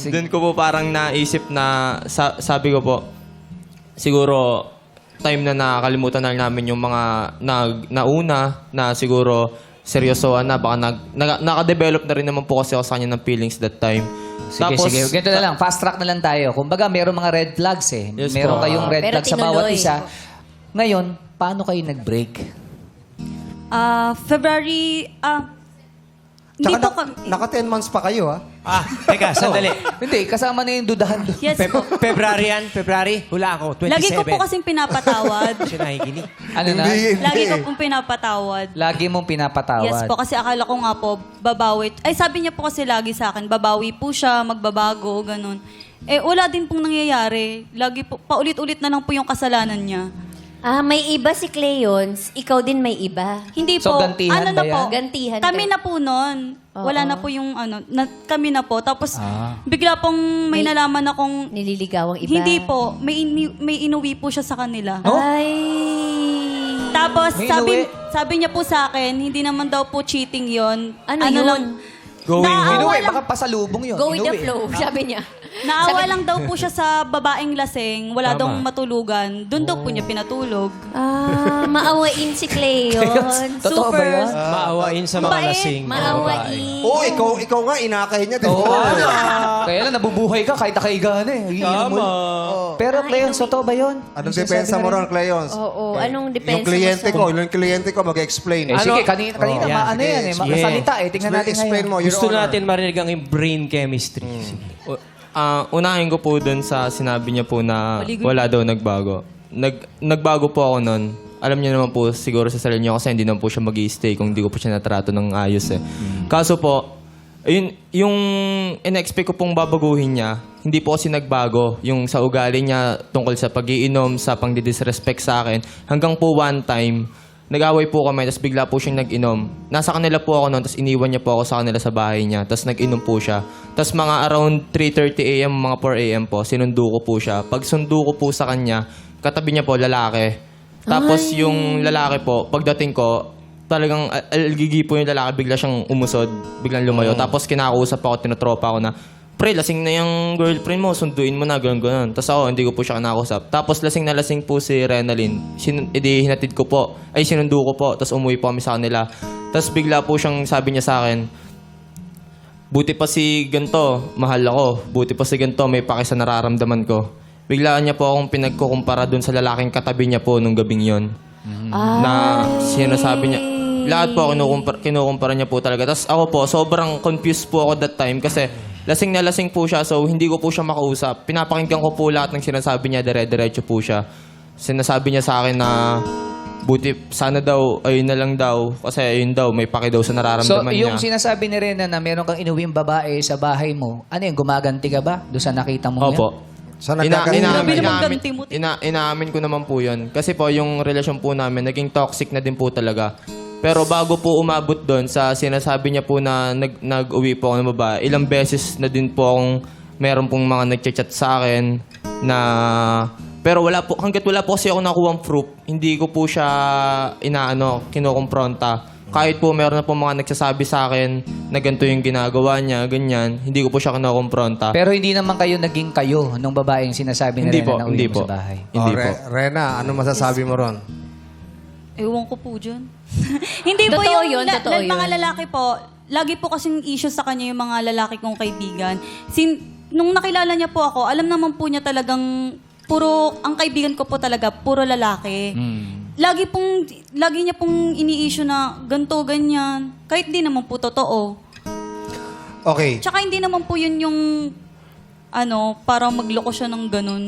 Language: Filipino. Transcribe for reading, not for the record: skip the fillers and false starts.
Doon ko po parang naisip na, sabi ko po, siguro time na nakakalimutan na namin yung mga nauna na siguro seryosoan na. Baka nakadevelop na rin naman po kasi ako sa kanya ng feelings that time. Sige, sige. Ganito na lang. Fast track na lang tayo. Kumbaga, meron mga red flags eh. Yes, meron po. kayong red Pero flags sa bawat tinuloy. isa. Ngayon, paano kayo nag-break? February, hindi po kami. Naka 10 months pa kayo, ha? Teka, sandali. Hindi, kasama na yung dudahan doon. Yes po. February yan? February? Hula ako, 27. Lagi ko po kasing pinapatawad. Siya nakikinig. Ano na? Lagi ko pong pinapatawad. Lagi mong pinapatawad. Yes po, kasi akala ko nga po, babawi. Ay, sabi niya po kasi lagi sa akin, babawi po siya, magbabago, ganun. Eh, wala din pong nangyayari. Lagi po, paulit-ulit na lang po yung kasalanan niya. May iba si Cleons, ikaw din may iba. Hindi So, po. gantihan Ano ba na po? yan? Gantihan Kami ka. na po noon. Wala na po yung kami na po. Tapos, Ah. bigla pong may nalaman akong, Nililigawang iba. hindi po, may inuwi po siya sa kanila. Oh? Ay. Tapos, May sabi niya po sa akin, hindi naman daw po cheating yon. Ano yun? lang, Going Naawa Inuwi, lang, baka pasalubong yun. Go with the Inuwi. flow, sabi niya. naawa lang daw po siya sa babaeng lasing. Wala daw matulugan. Doon daw po niya pinatulog. Maawain si Cleons. Totoo ba yan? Maawain sa mga Mabait. lasing. Maawain. Oo, ikaw nga, inakay niya. Oo. Oo. Kaya lang, nabubuhay ka kahit nakaiga na eh. Tama. Pero Cleons, totoo ba yun? Anong Yung depensa sinasabi mo na ron, Cleons? Oo, anong depensa Yung kliyente ko, mag-explain. Eh, sige, kanina Oh, ano yan eh. Makasalita eh. Tingnan natin Explain ngayon. mo, Your Gusto Honor. natin marinig ang brain chemistry. Unahin ko po dun sa sinabi niya po na wala daw nagbago. Nagbago po ako nun. Alam niyo naman po siguro sa sarili niyo kasi hindi naman po siya mag-i-stay kung hindi ko po siya natrato ng ayos eh. Kaso po, ayun, yung in-expect ko pong babaguhin niya, hindi po kasi nagbago. Yung sa ugali niya tungkol sa pag-iinom, sa pang-disrespect sa akin. Hanggang po one time, nag-away po kami, tapos bigla po siyang nag-inom. Nasa kanila po ako noon, tapos iniwan niya po ako sa kanila sa bahay niya. Tapos nag-inom po siya. Tapos mga around 3:30 a.m., mga 4 a.m. po, sinundo ko po siya. Pag sundo ko po sa kanya, katabi niya po, lalaki. Tapos yung lalaki po, pagdating ko, talagang algigi po yung lalaki, bigla siyang umusod, biglang lumayo. Tapos kinakausap ako, tinotropa ako na, pre, lasing na yung girlfriend mo, sunduin mo na, gano'n. Tapos ako, hindi ko po siya kinakausap. Tapos lasing na lasing po si Renalyn. Edi hinatid ko po, sinundo ko po, tapos umuwi po kami sa kanila. Tapos bigla po siyang sabi niya sa akin, buti pa si ganito, mahal ako. Buti pa si ganito, may paki sa nararamdaman ko. Biglaan niya po akong pinagkukumpara dun sa lalaking katabi niya po nung gabing yon. Na sinasabi niya, lahat po kinukumpara niya po talaga. Tapos ako po, sobrang confused po ako that time kasi lasing na lasing po siya, so hindi ko po siya makausap. Pinapakinggan ko po lahat ng sinasabi niya, dire-diretso po siya. Sinasabi niya sa akin na buti, sana daw, ayun na lang daw. Kasi ayun daw, may paki daw sa So, nararamdaman niya. yung sinasabi ni Rena na meron kang inuwing babae sa bahay mo, ano yun, gumaganti ka ba doon sa nakita mo Opo. Sa nagkakaroon. Grabe naman ganti mo. Inaamin ko naman po yun. Kasi po, yung relasyon po namin, naging toxic na din po talaga. Pero bago po umabot doon sa sinasabi niya po na nag-uwi po ako ng babae, ilang beses na din po akong meron pong mga nag-chat sa akin na... Pero hanggat wala po kasi ako nakuha proof, hindi ko po siya kinukumpronta. Kahit po meron na po mga nagsasabi sa akin na ganito yung ginagawa niya, ganyan, hindi ko po siya kinukumpronta. Pero hindi naman kayo naging kayo nung babaeng sinasabi ni Hindi Rena po, na uwi hindi mo po. sa bahay. Hindi po. Rena, ano masasabi mo ron? Ewan ko po dyan. Hindi po Totoo yung yun, totoo mga yun. lalaki po, lagi po kasing issue sa kanya yung mga lalaki kong kaibigan. Nung nakilala niya po ako, alam naman po niya talagang ang kaibigan ko po talaga, puro lalaki. Lagi niya pong ini-issue na ganto, ganyan. Kahit di naman po totoo. Okay. Tsaka hindi naman po yun yung, parang magloko siya ng ganun.